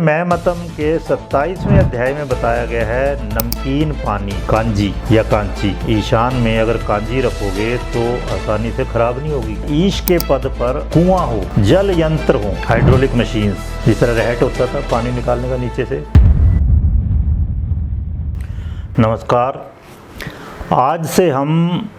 मैं मतम के 27वें अध्याय में बताया गया है नमकीन पानी कांजी या कांची। ईशान में अगर कांजी रखोगे तो आसानी से खराब नहीं होगी। ईश के पद पर कुआं हो, जल यंत्र हो, हाइड्रोलिक मशीन, जिस तरह रहट होता था पानी निकालने का नीचे से। नमस्कार, आज से हम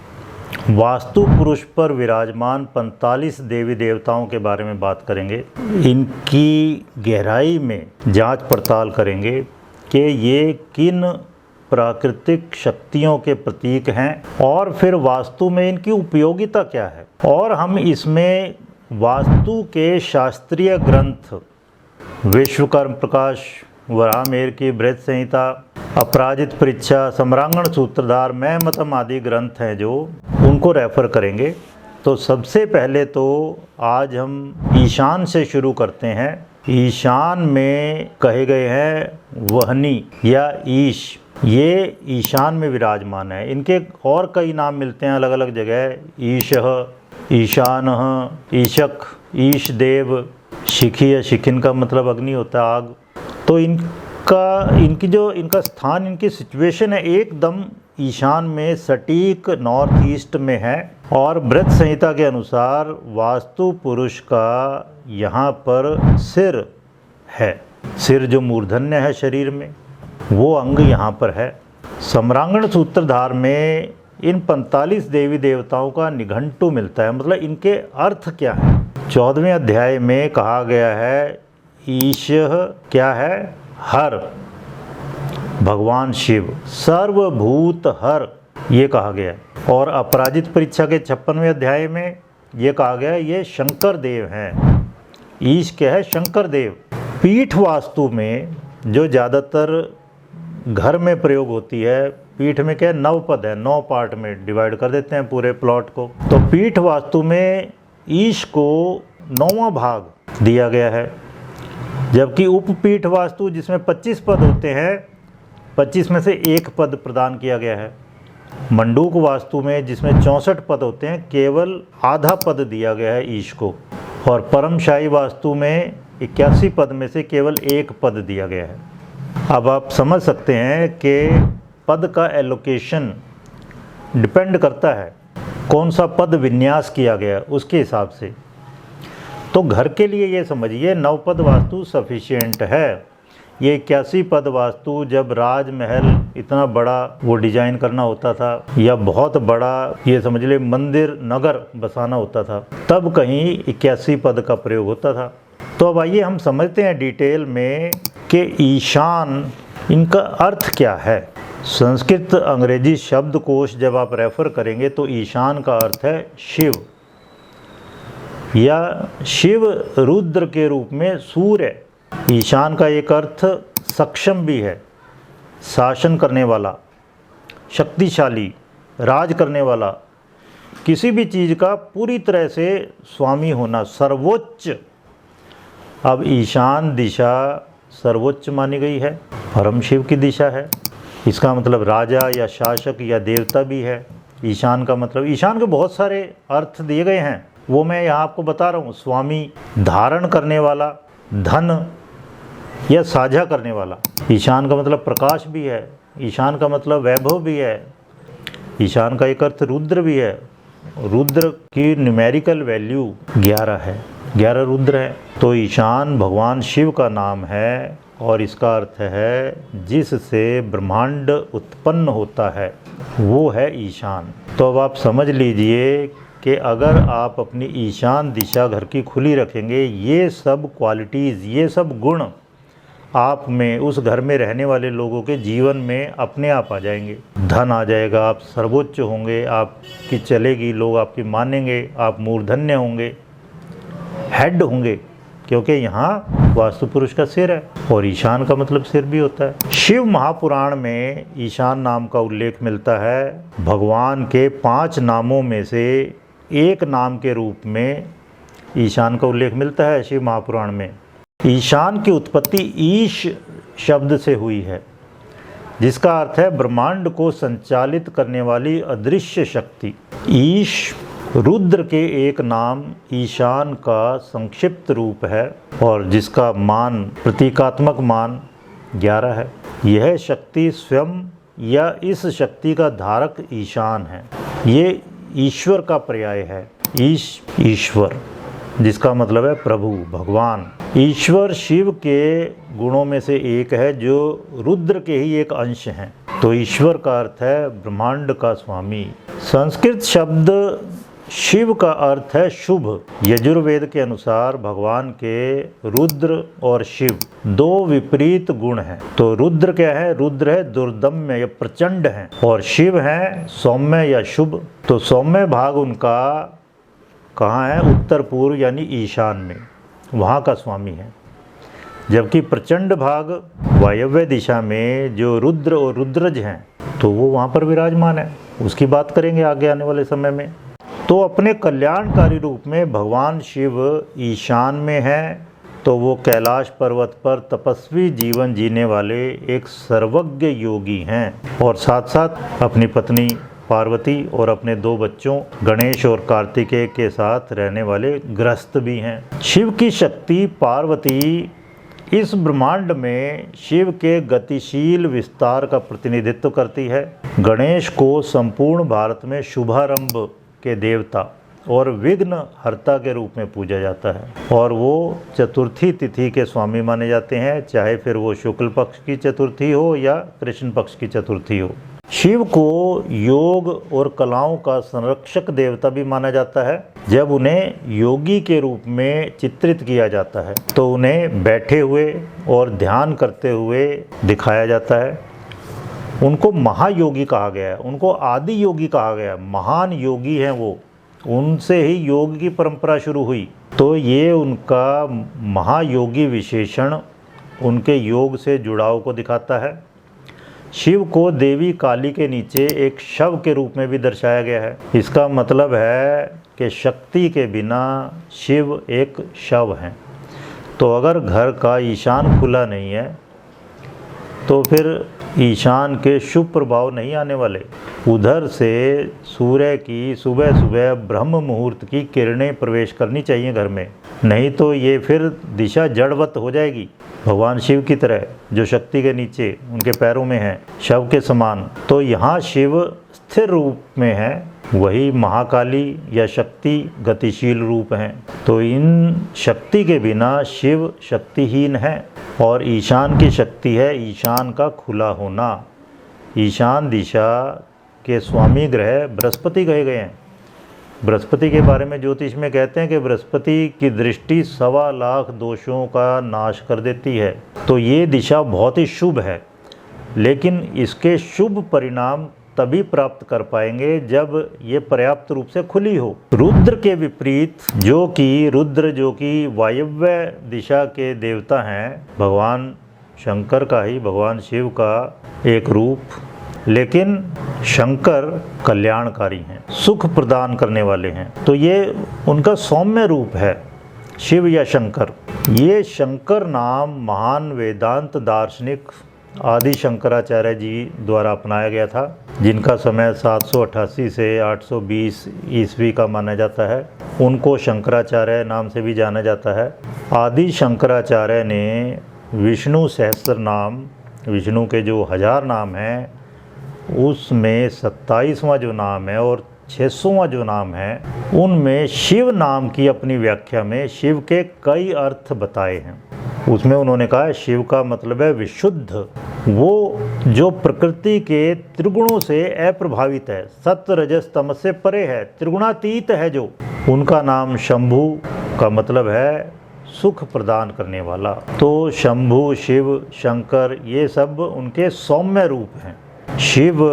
वास्तु पुरुष पर विराजमान 45 देवी देवताओं के बारे में बात करेंगे। इनकी गहराई में जांच पड़ताल करेंगे कि ये किन प्राकृतिक शक्तियों के प्रतीक हैं और फिर वास्तु में इनकी उपयोगिता क्या है। और हम इसमें वास्तु के शास्त्रीय ग्रंथ विश्वकर्म प्रकाश, वराहमिहिर की बृहत संहिता, अपराजित परीक्षा, सम्रांगण सूत्रधार, मैं मतम आदि ग्रंथ हैं जो उनको रेफ़र करेंगे। तो सबसे पहले तो आज हम ईशान से शुरू करते हैं। ईशान में कहे गए हैं वहनी या ईश, ये ईशान में विराजमान है। इनके और कई नाम मिलते हैं अलग अलग जगह, ईशः, ईशानः, ईशक, ईश देव, शिखी या शिखिन का मतलब अग्नि होता है, आग। तो इनका स्थान, इनकी सिचुएशन है एकदम ईशान में, सटीक नॉर्थ ईस्ट में है। और बृहत संहिता के अनुसार वास्तु पुरुष का यहाँ पर सिर है, सिर जो मूर्धन्य है शरीर में, वो अंग यहाँ पर है। सम्रांगण सूत्रधार में इन 45 देवी देवताओं का निघंटु मिलता है, मतलब इनके अर्थ क्या है। 14वें अध्याय में कहा गया है ईशः क्या है, हर, भगवान शिव, सर्वभूत हर, ये कहा गया। और अपराजित परीक्षा के 56वें अध्याय में ये कहा गया ये शंकर देव हैं। ईश क्या है, शंकर देव। पीठ वास्तु में जो ज़्यादातर घर में प्रयोग होती है, पीठ में क्या है, 9 पद है, 9 पार्ट में डिवाइड कर देते हैं पूरे प्लॉट को। तो पीठ वास्तु में ईश को 9वां भाग दिया गया है, जबकि उपपीठ वास्तु जिसमें 25 पद होते हैं, 25 में से 1 पद प्रदान किया गया है। मंडूक वास्तु में जिसमें 64 पद होते हैं, केवल आधा पद दिया गया है ईश को। और परमशाही वास्तु में 81 पद में से केवल 1 पद दिया गया है। अब आप समझ सकते हैं कि पद का एलोकेशन डिपेंड करता है कौन सा पद विन्यास किया गया उसके हिसाब से। तो घर के लिए ये समझिए 9 पद वास्तु सफिशिएंट है। ये 81 पद वास्तु जब राजमहल इतना बड़ा वो डिजाइन करना होता था, या बहुत बड़ा ये समझ ले मंदिर नगर बसाना होता था, तब कहीं 81 पद का प्रयोग होता था। तो अब आइए हम समझते हैं डिटेल में कि ईशान इनका अर्थ क्या है। संस्कृत अंग्रेजी शब्दकोश जब आप रेफ़र करेंगे तो ईशान का अर्थ है शिव, या शिव रुद्र के रूप में सूर्य। ईशान का एक अर्थ सक्षम भी है, शासन करने वाला, शक्तिशाली, राज करने वाला, किसी भी चीज़ का पूरी तरह से स्वामी होना, सर्वोच्च। अब ईशान दिशा सर्वोच्च मानी गई है, परम शिव की दिशा है। इसका मतलब राजा या शासक या देवता भी है। ईशान का मतलब, ईशान के बहुत सारे अर्थ दिए गए हैं, वो मैं यहाँ आपको बता रहा हूँ। स्वामी, धारण करने वाला, धन या साझा करने वाला। ईशान का मतलब प्रकाश भी है, ईशान का मतलब वैभव भी है। ईशान का एक अर्थ रुद्र भी है। रुद्र की न्यूमेरिकल वैल्यू 11 है, 11 रुद्र है। तो ईशान भगवान शिव का नाम है और इसका अर्थ है जिससे ब्रह्मांड उत्पन्न होता है, वो है ईशान। तो अब आप समझ लीजिए कि अगर आप अपनी ईशान दिशा घर की खुली रखेंगे, ये सब क्वालिटीज़, ये सब गुण आप में, उस घर में रहने वाले लोगों के जीवन में अपने आप आ जाएंगे। धन आ जाएगा, आप सर्वोच्च होंगे, आपकी चलेगी, लोग आपकी मानेंगे, आप मूर्धन्य होंगे, हेड होंगे, क्योंकि यहाँ वास्तु पुरुष का सिर है और ईशान का मतलब सिर भी होता है। शिव महापुराण में ईशान नाम का उल्लेख मिलता है। भगवान के 5 नामों में से एक नाम के रूप में ईशान का उल्लेख मिलता है शिव महापुराण में। ईशान की उत्पत्ति ईश शब्द से हुई है, जिसका अर्थ है ब्रह्मांड को संचालित करने वाली अदृश्य शक्ति। ईश रुद्र के एक नाम ईशान का संक्षिप्त रूप है और जिसका मान प्रतीकात्मक मान 11 है। यह शक्ति स्वयं या इस शक्ति का धारक ईशान है। ये ईश्वर का पर्याय है। ईश्वर जिसका मतलब है प्रभु, भगवान। ईश्वर शिव के गुणों में से एक है जो रुद्र के ही एक अंश हैं। तो ईश्वर का अर्थ है ब्रह्मांड का स्वामी। संस्कृत शब्द शिव का अर्थ है शुभ। यजुर्वेद के अनुसार भगवान के रुद्र और शिव दो विपरीत गुण हैं। तो रुद्र क्या है? रुद्र है दुर्दम्य या प्रचंड है और शिव है सौम्य या शुभ। तो सौम्य भाग उनका कहाँ है? उत्तर पूर्व यानी ईशान में, वहाँ का स्वामी है। जबकि प्रचंड भाग वायव्य दिशा में जो रुद्र और रुद्रज हैं तो वो वहाँ पर विराजमान है। उसकी बात करेंगे आगे आने वाले समय में। तो अपने कल्याणकारी रूप में भगवान शिव ईशान में हैं। तो वो कैलाश पर्वत पर तपस्वी जीवन जीने वाले एक सर्वज्ञ योगी हैं और साथ साथ अपनी पत्नी पार्वती और अपने 2 बच्चों गणेश और कार्तिकेय के साथ रहने वाले गृहस्थ भी हैं। शिव की शक्ति पार्वती इस ब्रह्मांड में शिव के गतिशील विस्तार का प्रतिनिधित्व करती है। गणेश को संपूर्ण भारत में शुभारंभ के देवता और विघ्न हर्ता के रूप में पूजा जाता है और वो चतुर्थी तिथि के स्वामी माने जाते हैं, चाहे फिर वो शुक्ल पक्ष की चतुर्थी हो या कृष्ण पक्ष की चतुर्थी हो। शिव को योग और कलाओं का संरक्षक देवता भी माना जाता है। जब उन्हें योगी के रूप में चित्रित किया जाता है तो उन्हें बैठे हुए और ध्यान करते हुए दिखाया जाता है। उनको महायोगी कहा गया है, उनको आदि योगी कहा गया है। महान योगी हैं वो, उनसे ही योग की परंपरा शुरू हुई। तो ये उनका महायोगी विशेषण उनके योग से जुड़ाव को दिखाता है। शिव को देवी काली के नीचे एक शव के रूप में भी दर्शाया गया है। इसका मतलब है कि शक्ति के बिना शिव एक शव हैं। तो अगर घर का ईशान खुला नहीं है तो फिर ईशान के शुभ प्रभाव नहीं आने वाले। उधर से सूर्य की सुबह सुबह ब्रह्म मुहूर्त की किरणें प्रवेश करनी चाहिए घर में, नहीं तो ये फिर दिशा जड़वत हो जाएगी। भगवान शिव की तरह जो शक्ति के नीचे उनके पैरों में है शव के समान। तो यहाँ शिव स्थिर रूप में है, वही महाकाली या शक्ति गतिशील रूप हैं। तो इन शक्ति के बिना शिव शक्तिहीन है। और ईशान की शक्ति है ईशान का खुला होना। ईशान दिशा के स्वामी ग्रह बृहस्पति कहे गए हैं। बृहस्पति के बारे में ज्योतिष में कहते हैं कि बृहस्पति की दृष्टि 1.25 लाख दोषों का नाश कर देती है। तो ये दिशा बहुत ही शुभ है, लेकिन इसके शुभ परिणाम तभी प्राप्त कर पाएंगे जब ये पर्याप्त रूप से खुली हो। रुद्र के विपरीत रुद्र जो कि वायव्य दिशा के देवता हैं, भगवान शंकर का ही, भगवान शिव का एक रूप, लेकिन शंकर कल्याणकारी हैं, सुख प्रदान करने वाले हैं। तो ये उनका सौम्य रूप है शिव या शंकर। ये शंकर नाम महान वेदांत दार्शनिक आदि शंकराचार्य जी द्वारा अपनाया गया था, जिनका समय 788 से 820 ईस्वी का माना जाता है। उनको शंकराचार्य नाम से भी जाना जाता है। आदि शंकराचार्य ने विष्णु सहस्त्र नाम, विष्णु के जो 1000 नाम हैं उसमें 27वां जो नाम है और 600वां जो नाम है उनमें शिव नाम की अपनी व्याख्या में शिव के कई अर्थ बताए हैं। उसमें उन्होंने कहा शिव का मतलब है विशुद्ध, वो जो प्रकृति के त्रिगुणों से अप्रभावित है, सत्व रजस तमस से परे है, त्रिगुणातीत है जो। उनका नाम शंभु का मतलब है सुख प्रदान करने वाला। तो शंभु, शिव, शंकर ये सब उनके सौम्य रूप हैं। शिव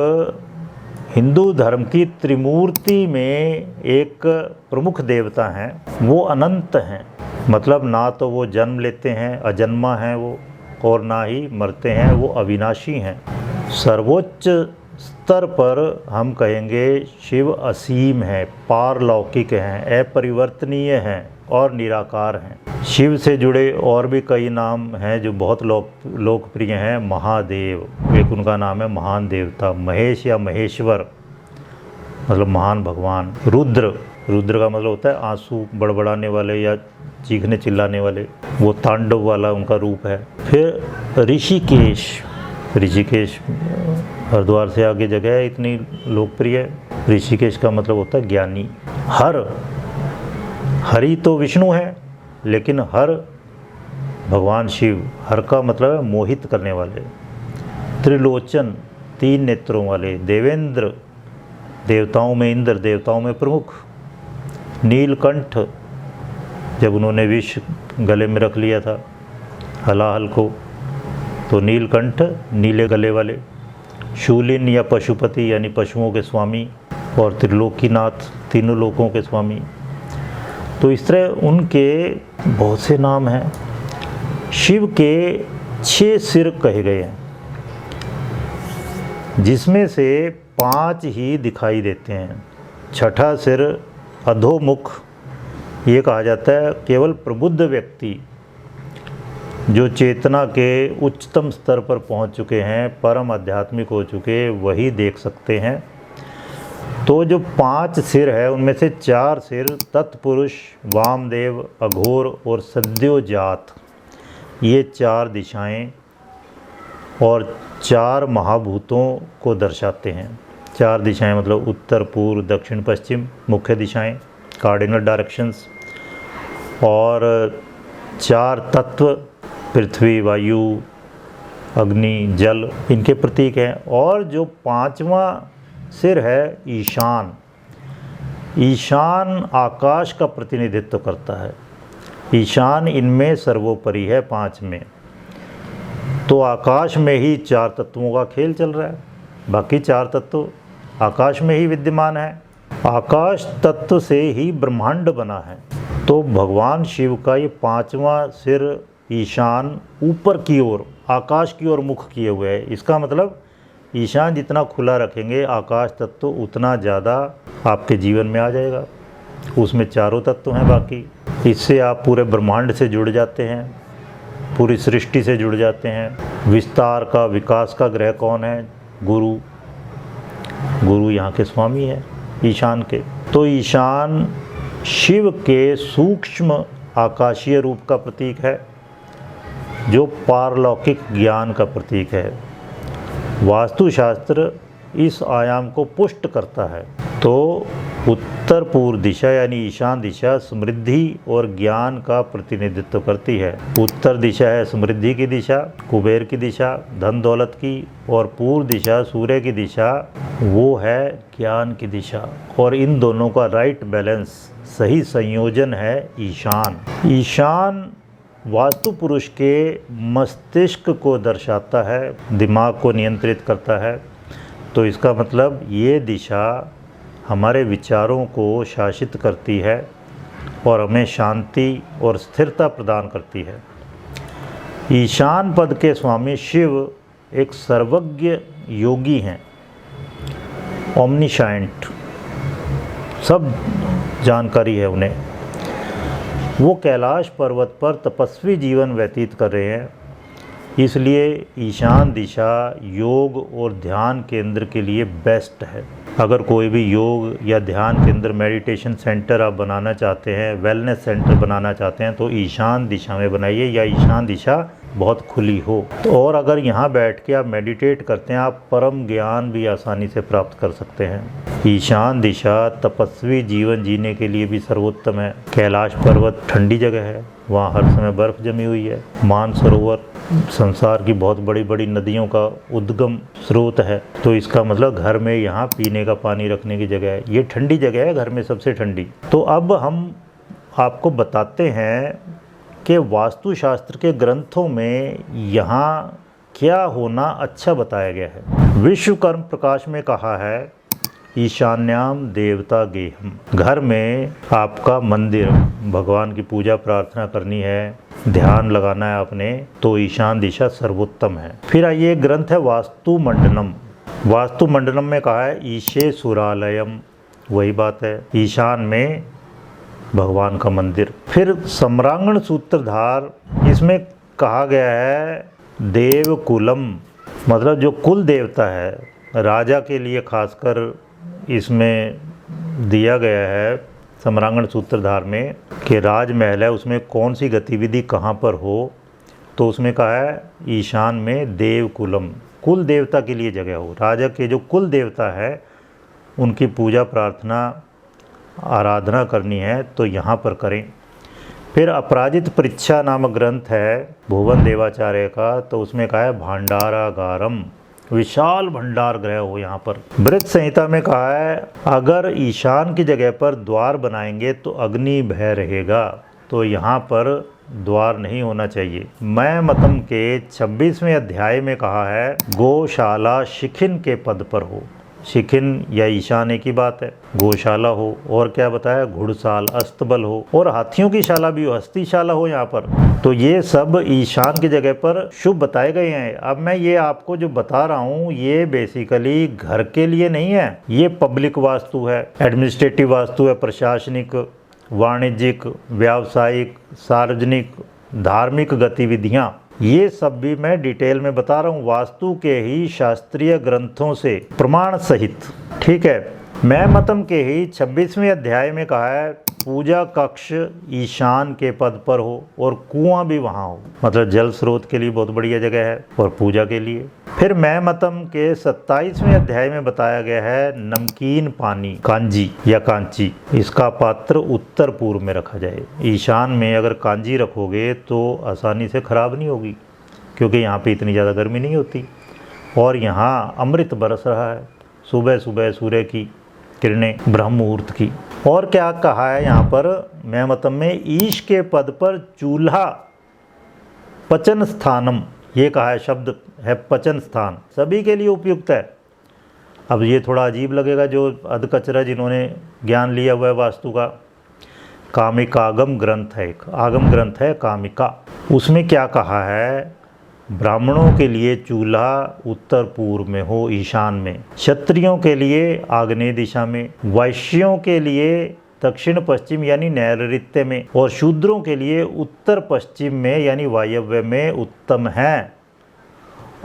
हिंदू धर्म की त्रिमूर्ति में एक प्रमुख देवता हैं। वो अनंत हैं, मतलब ना तो वो जन्म लेते हैं, अजन्मा हैं वो, और ना ही मरते हैं, वो अविनाशी हैं। सर्वोच्च स्तर पर हम कहेंगे शिव असीम है, पारलौकिक हैं, अपरिवर्तनीय हैं और निराकार हैं। शिव से जुड़े और भी कई नाम हैं जो बहुत लोकप्रिय हैं। महादेव एक उनका नाम है, महान देवता। महेश या महेश्वर मतलब महान भगवान। रुद्र रुद्र का मतलब होता है आंसू बड़बड़ाने वाले या चीखने चिल्लाने वाले, वो तांडव वाला उनका रूप है। फिर ऋषिकेश, ऋषिकेश हरिद्वार से आगे जगह है, इतनी लोकप्रिय है। ऋषिकेश का मतलब होता है ज्ञानी। हरि तो विष्णु है, लेकिन हर भगवान शिव, हर का मतलब है मोहित करने वाले। त्रिलोचन, 3 नेत्रों वाले। देवेंद्र, देवताओं में इंद्र, देवताओं में प्रमुख। नीलकंठ, जब उन्होंने विष गले में रख लिया था हलाहल को, तो नीलकंठ नीले गले वाले। शूलिन या पशुपति यानी पशुओं के स्वामी, और त्रिलोकीनाथ, तीनों लोकों के स्वामी। तो इस तरह उनके बहुत से नाम हैं। शिव के 6 सिर कहे गए हैं, जिसमें से 5 ही दिखाई देते हैं। छठा सिर अधोमुख, ये कहा जाता है केवल प्रबुद्ध व्यक्ति जो चेतना के उच्चतम स्तर पर पहुंच चुके हैं, परम आध्यात्मिक हो चुके, वही देख सकते हैं। तो जो 5 सिर है उनमें से 4 सिर तत्पुरुष, वामदेव, अघोर और सद्योजात, ये 4 दिशाएं और 4 महाभूतों को दर्शाते हैं। 4 दिशाएं मतलब उत्तर, पूर्व, दक्षिण, पश्चिम, मुख्य दिशाएं, कार्डिनल डायरेक्शंस। और 4 तत्व, पृथ्वी, वायु, अग्नि, जल, इनके प्रतीक हैं। और जो 5वां सिर है ईशान, ईशान आकाश का प्रतिनिधित्व करता है। ईशान इनमें सर्वोपरि है 5 में। तो आकाश में ही 4 तत्वों का खेल चल रहा है, बाकी 4 तत्व आकाश में ही विद्यमान है। आकाश तत्व से ही ब्रह्मांड बना है। तो भगवान शिव का ये 5वां सिर ईशान ऊपर की ओर, आकाश की ओर मुख किए हुए है। इसका मतलब ईशान जितना खुला रखेंगे आकाश तत्व उतना ज़्यादा आपके जीवन में आ जाएगा। उसमें चारों तत्व हैं बाकी। इससे आप पूरे ब्रह्मांड से जुड़ जाते हैं, पूरी सृष्टि से जुड़ जाते हैं। विस्तार का, विकास का ग्रह कौन है? गुरु। गुरु यहाँ के स्वामी है ईशान के। तो ईशान शिव के सूक्ष्म आकाशीय रूप का प्रतीक है, जो पारलौकिक ज्ञान का प्रतीक है। वास्तुशास्त्र इस आयाम को पुष्ट करता है। तो उत्तर पूर्व दिशा यानी ईशान दिशा समृद्धि और ज्ञान का प्रतिनिधित्व करती है। उत्तर दिशा है समृद्धि की दिशा, कुबेर की दिशा, धन दौलत की, और पूर्व दिशा सूर्य की दिशा, वो है ज्ञान की दिशा। और इन दोनों का राइट बैलेंस, सही संयोजन है ईशान। ईशान वास्तु पुरुष के मस्तिष्क को दर्शाता है, दिमाग को नियंत्रित करता है। तो इसका मतलब ये दिशा हमारे विचारों को शासित करती है और हमें शांति और स्थिरता प्रदान करती है। ईशान पद के स्वामी शिव एक सर्वज्ञ योगी हैं, ओमनिशाइंट, सब जानकारी है उन्हें। वो कैलाश पर्वत पर तपस्वी जीवन व्यतीत कर रहे हैं, इसलिए ईशान दिशा योग और ध्यान केंद्र के लिए बेस्ट है। अगर कोई भी योग या ध्यान केंद्र, मेडिटेशन सेंटर आप बनाना चाहते हैं, वेलनेस सेंटर बनाना चाहते हैं, तो ईशान दिशा में बनाइए, या ईशान दिशा बहुत खुली हो। तो और अगर यहाँ बैठ के आप मेडिटेट करते हैं, आप परम ज्ञान भी आसानी से प्राप्त कर सकते हैं। ईशान दिशा तपस्वी जीवन जीने के लिए भी सर्वोत्तम है। कैलाश पर्वत ठंडी जगह है, वहाँ हर समय बर्फ़ जमी हुई है। मानसरोवर संसार की बहुत बड़ी बड़ी नदियों का उद्गम स्रोत है। तो इसका मतलब घर में यहाँ पीने का पानी रखने की जगह है। ये ठंडी जगह है, घर में सबसे ठंडी। तो अब हम आपको बताते हैं कि वास्तुशास्त्र के ग्रंथों में यहाँ क्या होना अच्छा बताया गया है। विश्वकर्म प्रकाश में कहा है ईशान्याम देवता गेहम। घर में आपका मंदिर, भगवान की पूजा प्रार्थना करनी है, ध्यान लगाना है आपने, तो ईशान दिशा सर्वोत्तम है। फिर आइए ग्रंथ है वास्तु मंडनम। वास्तु मंडनम में कहा है ईशे सुरालयम, वही बात है, ईशान में भगवान का मंदिर। फिर सम्रांगण सूत्रधार, इसमें कहा गया है देव कुलम, मतलब जो कुल देवता है राजा के लिए खासकर इसमें दिया गया है सम्रांगण सूत्रधार में कि राजमहल है उसमें कौन सी गतिविधि कहाँ पर हो, तो उसमें कहा है ईशान में देवकुलम, कुल देवता के लिए जगह हो। राजा के जो कुल देवता है उनकी पूजा प्रार्थना आराधना करनी है तो यहाँ पर करें। फिर अपराजित परीक्षा नामक ग्रंथ है भुवन देवाचार्य का, तो उसमें कहा है भांडारागारम, विशाल भंडार गृह हो यहाँ पर। बृहत संहिता में कहा है अगर ईशान की जगह पर द्वार बनाएंगे तो अग्नि भय रहेगा, तो यहाँ पर द्वार नहीं होना चाहिए। मैं मतम के 26वें अध्याय में कहा है गौशाला शिखिन के पद पर हो। शिखिन या ईशान एक ही बात है, गौशाला हो। और क्या बताया, घुड़साल अस्तबल हो, और हाथियों की शाला भी हो, हस्तीशाला हो यहाँ पर। तो ये सब ईशान की जगह पर शुभ बताए गए हैं। अब मैं ये आपको जो बता रहा हूँ ये बेसिकली घर के लिए नहीं है, ये पब्लिक वास्तु है, एडमिनिस्ट्रेटिव वास्तु है, प्रशासनिक, वाणिज्यिक, व्यावसायिक, सार्वजनिक, धार्मिक गतिविधियाँ, ये सब भी मैं डिटेल में बता रहा हूँ वास्तु के ही शास्त्रीय ग्रंथों से प्रमाण सहित। ठीक है, मैं मतम के ही 26वें अध्याय में कहा है पूजा कक्ष ईशान के पद पर हो और कुआं भी वहाँ हो, मतलब जल स्रोत के लिए बहुत बढ़िया जगह है और पूजा के लिए। फिर मैं मतम के 27वें अध्याय में बताया गया है नमकीन पानी कांजी या कांची, इसका पात्र उत्तर पूर्व में रखा जाए। ईशान में अगर कांजी रखोगे तो आसानी से ख़राब नहीं होगी, क्योंकि यहाँ पे इतनी ज़्यादा गर्मी नहीं होती और यहाँ अमृत बरस रहा है सुबह सुबह सूर्य की किरणें ब्रह्म मुहूर्त की। और क्या कहा है यहाँ पर मैं मतम में ईश के पद पर चूल्हा पचन स्थानम, ये कहा है, शब्द है पचन स्थान, सभी के लिए उपयुक्त है। अब ये थोड़ा अजीब लगेगा जो अधकचरा जिन्होंने ज्ञान लिया हुआ है वास्तु का। कामिकागम ग्रंथ है, एक आगम ग्रंथ है कामिका, उसमें क्या कहा है ब्राह्मणों के लिए चूल्हा उत्तर पूर्व में हो ईशान में, क्षत्रियों के लिए आग्नेय दिशा में, वैश्यों के लिए दक्षिण पश्चिम यानी नैऋत्य में, और शूद्रों के लिए उत्तर पश्चिम में यानी वायव्य में उत्तम है।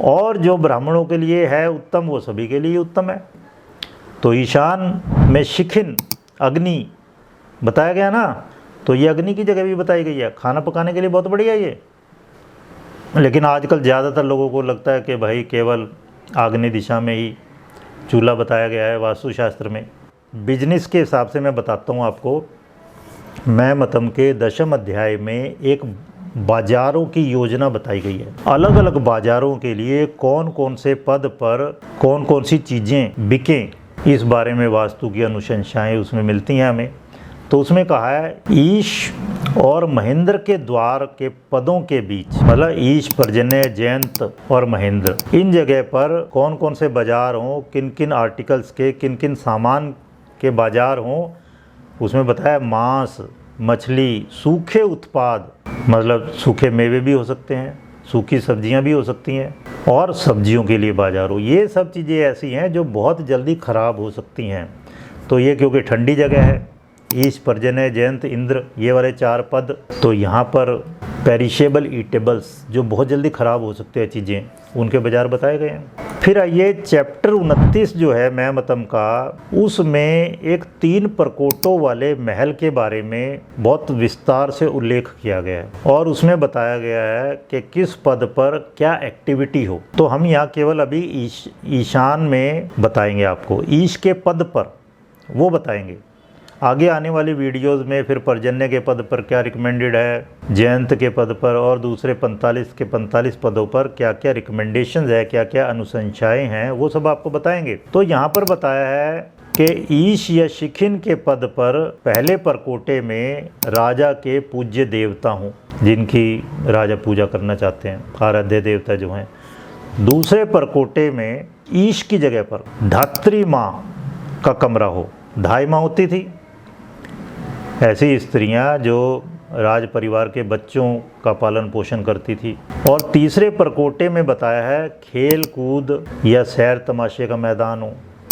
और जो ब्राह्मणों के लिए है उत्तम वो सभी के लिए उत्तम है। तो ईशान में शिखिन अग्नि बताया गया ना, तो ये अग्नि की जगह भी बताई गई है, खाना पकाने के लिए बहुत बढ़िया ये। लेकिन आजकल ज़्यादातर लोगों को लगता है कि भाई केवल आग्नेय दिशा में ही चूल्हा बताया गया है वास्तुशास्त्र में। बिजनेस के हिसाब से मैं बताता हूँ आपको, मैं मतम के 10वें अध्याय में एक बाज़ारों की योजना बताई गई है। अलग अलग बाज़ारों के लिए कौन कौन से पद पर कौन कौन सी चीज़ें बिकें, इस बारे में वास्तु की अनुशंसाएँ उसमें मिलती हैं हमें। तो उसमें कहा है ईश और महेंद्र के द्वार के पदों के बीच, मतलब ईश, पर्जन्य, जयंत और महेंद्र, इन जगह पर कौन कौन से बाजार हों, किन किन आर्टिकल्स के, किन किन सामान के बाजार हों। उसमें बताया मांस, मछली, सूखे उत्पाद, मतलब सूखे मेवे भी हो सकते हैं, सूखी सब्जियां भी हो सकती हैं, और सब्जियों के लिए बाजार हो। ये सब चीज़ें ऐसी हैं जो बहुत जल्दी ख़राब हो सकती हैं। तो ये क्योंकि ठंडी जगह है, ईश, पर्जन्य, जयंत, इंद्र, ये वाले 4 पद, तो यहाँ पर पेरिशेबल ईटेबल्स जो बहुत जल्दी ख़राब हो सकते हैं चीज़ें, उनके बाज़ार बताए गए हैं। फिर आइए चैप्टर 29 जो है मैं मतम का, उसमें एक 3 प्रकोटों वाले महल के बारे में बहुत विस्तार से उल्लेख किया गया है और उसमें बताया गया है कि किस पद पर क्या एक्टिविटी हो। तो हम यहाँ केवल अभी ईशान में बताएंगे आपको, ईश के पद पर वो बताएंगे। आगे आने वाली वीडियोस में फिर पर्जन्य के पद पर क्या रिकमेंडेड है, जयंत के पद पर और दूसरे 45 के 45 पदों पर क्या क्या रिकमेंडेशंस है, क्या क्या अनुशंसाएं हैं, वो सब आपको बताएंगे। तो यहाँ पर बताया है कि ईश या शिखिन के पद पर पहले परकोटे में राजा के पूज्य देवता हों, जिनकी राजा पूजा करना चाहते हैं, आराध्य देवता जो हैं। दूसरे परकोटे में ईश की जगह पर धात्री माँ का कमरा हो, धाई माँ होती थी ऐसी स्त्रियां जो राज परिवार के बच्चों का पालन पोषण करती थी। और तीसरे परकोटे में बताया है खेल कूद या सैर तमाशे का मैदान हो,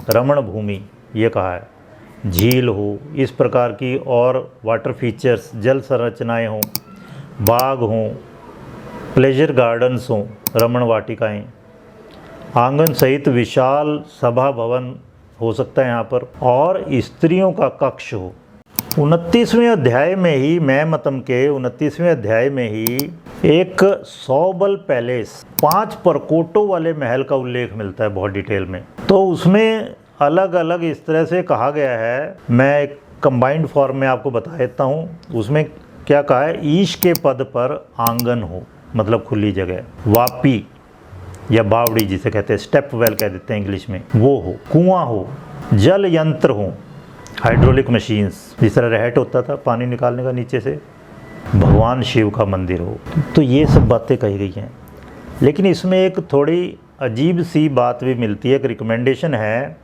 रमण भूमि ये कहा है, झील हो इस प्रकार की, और वाटर फीचर्स, जल संरचनाएं हों, बाग हों, प्लेजर गार्डन्स हों, रमण वाटिकाएँ, आंगन सहित विशाल सभा भवन हो सकता है यहाँ पर, और स्त्रियों का कक्ष हो। 29वें अध्याय में ही मैमतम के 29वें अध्याय में ही एक 100 बल पैलेस 5 परकोटों वाले महल का उल्लेख मिलता है बहुत डिटेल में। तो उसमें अलग अलग इस तरह से कहा गया है, मैं एक कंबाइंड फॉर्म में आपको बता देता हूँ। उसमें क्या कहा है, ईश के पद पर आंगन हो, मतलब खुली जगह, वापी या बावड़ी जिसे कहते हैं, स्टेप वेल कह देते हैं इंग्लिश में, वो हो, कुआं हो, जल यंत्र हो, हाइड्रोलिक मशीन्स जिस तरह रहट होता था पानी निकालने का नीचे से, भगवान शिव का मंदिर हो। तो ये सब बातें कही गई हैं। लेकिन इसमें एक थोड़ी अजीब सी बात भी मिलती है, एक रिकमेंडेशन है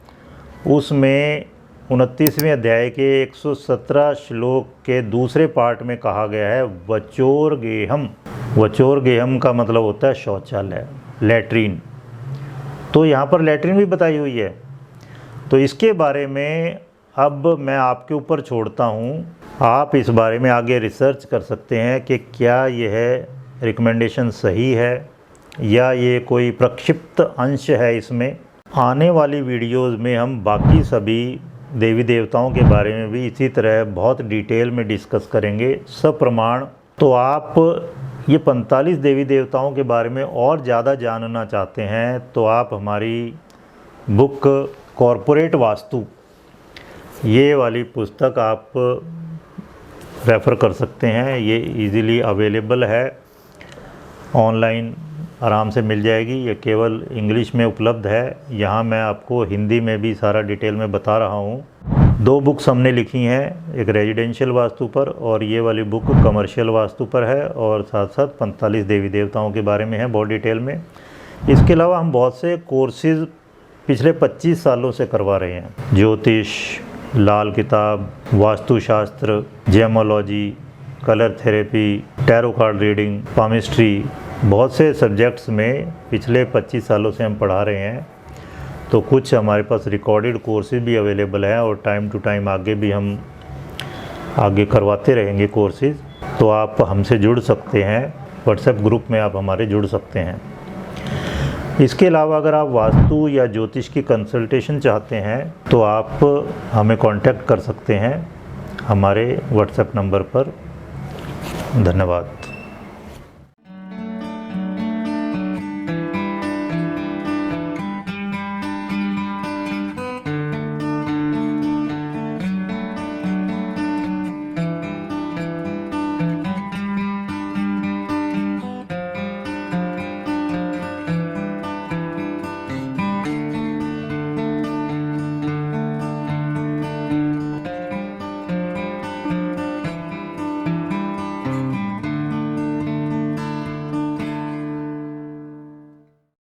उसमें 29वें अध्याय के 117 श्लोक के दूसरे पार्ट में कहा गया है वचोर गेहम। वचोर गेहम का मतलब होता है शौचालय, लैट्रीन। तो यहाँ पर लैट्रीन भी बताई हुई है। तो इसके बारे में अब मैं आपके ऊपर छोड़ता हूँ, आप इस बारे में आगे रिसर्च कर सकते हैं कि क्या यह रिकमेंडेशन सही है या ये कोई प्रक्षिप्त अंश है इसमें। आने वाली वीडियोस में हम बाकी सभी देवी देवताओं के बारे में भी इसी तरह बहुत डिटेल में डिस्कस करेंगे सप्रमाण। तो आप ये 45 देवी देवताओं के बारे में और ज़्यादा जानना चाहते हैं तो आप हमारी बुक कॉर्पोरेट वास्तु, ये वाली पुस्तक आप रेफ़र कर सकते हैं। ये इजीली अवेलेबल है, ऑनलाइन आराम से मिल जाएगी। ये केवल इंग्लिश में उपलब्ध है। यहाँ मैं आपको हिंदी में भी सारा डिटेल में बता रहा हूँ। 2 बुक्स हमने लिखी हैं, एक रेजिडेंशियल वास्तु पर और ये वाली बुक कमर्शियल वास्तु पर है, और साथ साथ 45 देवी देवताओं के बारे में है बहुत डिटेल में। इसके अलावा हम बहुत से कोर्सेज़ पिछले 25 सालों से करवा रहे हैं, ज्योतिष, लाल किताब, वास्तुशास्त्र, gemology, colour therapy, tarot card reading, palmistry, बहुत से सब्जेक्ट्स में पिछले 25 सालों से हम पढ़ा रहे हैं। तो कुछ हमारे पास रिकॉर्डेड कोर्सेज भी अवेलेबल हैं और टाइम टू टाइम आगे भी हम आगे करवाते रहेंगे कोर्सेज। तो आप हमसे जुड़ सकते हैं, व्हाट्सएप ग्रुप में आप हमारे जुड़ सकते हैं। इसके अलावा अगर आप वास्तु या ज्योतिष की कंसल्टेशन चाहते हैं तो आप हमें कांटेक्ट कर सकते हैं हमारे व्हाट्सएप नंबर पर। धन्यवाद।